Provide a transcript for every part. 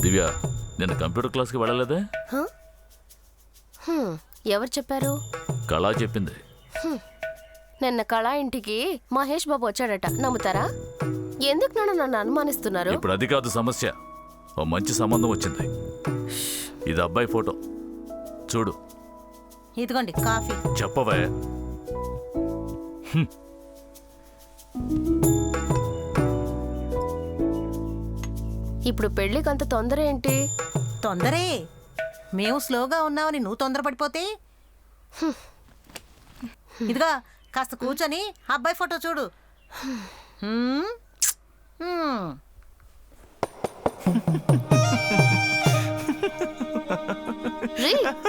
దివ్య నిన్న కంప్యూటర్ క్లాస్కి వెళ్ళలేదే? ఎవరు చెప్పారు? కళా చెప్పింది. నిన్న కళా ఇంటికి మహేష్ బాబు వచ్చాడట, నమ్ముతారా? ఎందుకు నన్ను అనుమానిస్తున్నారు? ఇప్పుడు అది కాదు సమస్య. ఓ మంచి సంబంధం వచ్చింది. ఇది అబ్బాయి ఫోటో చూడు. ఇదిగోండి కాఫీ. చెప్పవే. ఇప్పుడు పెళ్లికి అంత తొందర ఏంటి? తొందరే, మేము స్లోగా ఉన్నామని నువ్వు తొందరపడిపోతే. ఇదిగా కాస్త కూర్చొని అబ్బాయి ఫోటో చూడు.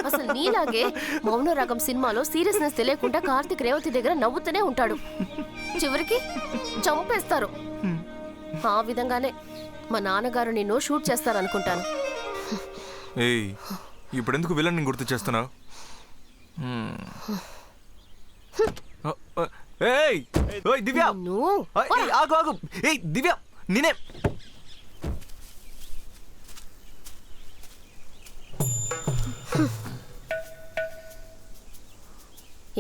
అసలు నీలాగే మౌన రాగం సినిమాలో సీరియస్నెస్ తెలియకుండా కార్తిక్ రేవతి దగ్గర నవ్వుతూనే ఉంటాడు. చివరికి చంపేస్తారు. ఆ విధంగానే మా నాన్నగారు నిన్ను షూట్ చేస్తారనుకుంటాను. ఏయ్, ఇప్పుడెందుకు విలన్ గుర్తు చేస్తున్నావు? దివ్య ఆగు ఆగు. ఏయ్ దివ్య, నేనే.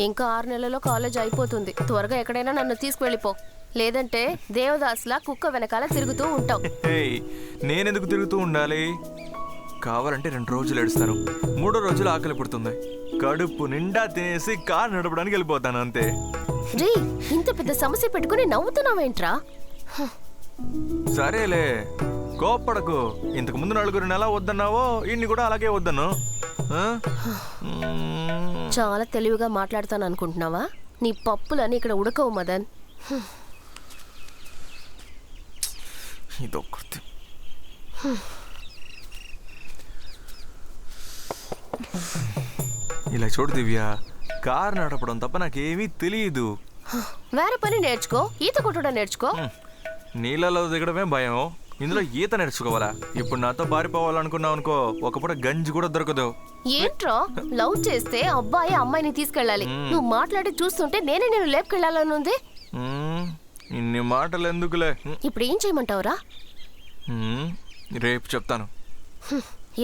ఇంకా 6 నెలల్లో కాలేజ్ అయిపోతుంది. త్వరగా ఎక్కడైనా నన్ను తీసుకువెళ్ళిపో, లేదంటే దేవదాస్లా కుక్క వెనకాల తిరుగుతూ ఉంటావు. నేనెందుకు తిరుగుతూ ఉండాలి? కావాలంటే 2 రోజులు ఏడుస్తాను, 3వ రోజులు ఆకలి పుడుతుంది. కడుపు నిండా తినేసి కారు నడపడానికి వెళ్ళిపోతాను అంతే. రీ, ఇంత పెద్ద సమస్య పెట్టుకుని నవ్వుతున్నావేంట్రా? సరేలే, కోప్పడకు. ఇంతకు ముందు 4 ఎలా వద్దన్నావో ఇన్ని కూడా అలాగే వద్దను. చాలా తెలివిగా మాట్లాడతాను అనుకుంటున్నావా? నీ పప్పులని ఇక్కడ ఉడకవు మదన్. ఇదొకటి. ఇలా చూడు దివ్య, కారు నడపడం తప్ప నాకేమీ తెలియదు. వేరే పని నేర్చుకో, ఈత కొట్టడం నేర్చుకో. నీళ్ళలో దిగడమే భయం, ఇందులో ఈత నేర్చుకోవాలా? ఇప్పుడు నాతో పారిపోవాలనుకున్నావు అనుకో, ఒకపూట గంజి కూడా దొరకదు. ఏంట్రా, లవ్ చేస్తే అబ్బాయి అమ్మాయిని తీసుకెళ్ళాలి. నువ్వు మాట్లాడి చూస్తుంటే నేనే నేను లేపుకెళ్ళాలని ఉంది. ఇన్ని మాటలు ఎందుకులే. ఇప్పుడు ఏం చేయమంటావురా? రేపు చెప్తాను.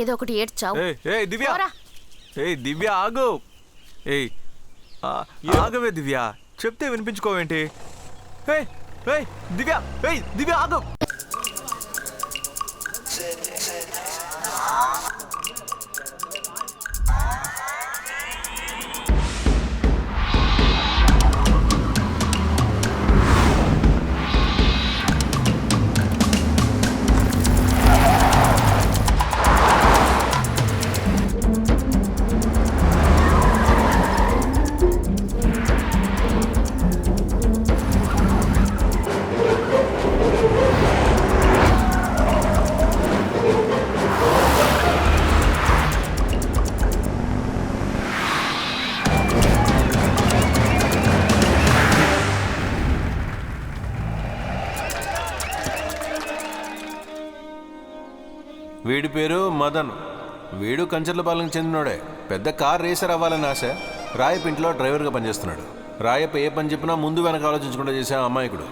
ఏదో ఒకటి ఏడ్చావు. దివ్య, దివ్య ఆగు. ఆగవే దివ్య, చెప్తే వినిపించుకోవేంటి? దివ్య, దివ్య ఆగు. వీడి పేరు మదన్. వీడు కంచర్లపాలెంకి చెందినోడే. పెద్ద కార్ రేసర్ అవ్వాలని ఆశ. రాయప్ ఇంట్లో డ్రైవర్గా పనిచేస్తున్నాడు. రాయప్ ఏ పని చెప్పినా ముందు వెనక ఆలోచించకుండా చేసే అమాయకుడు.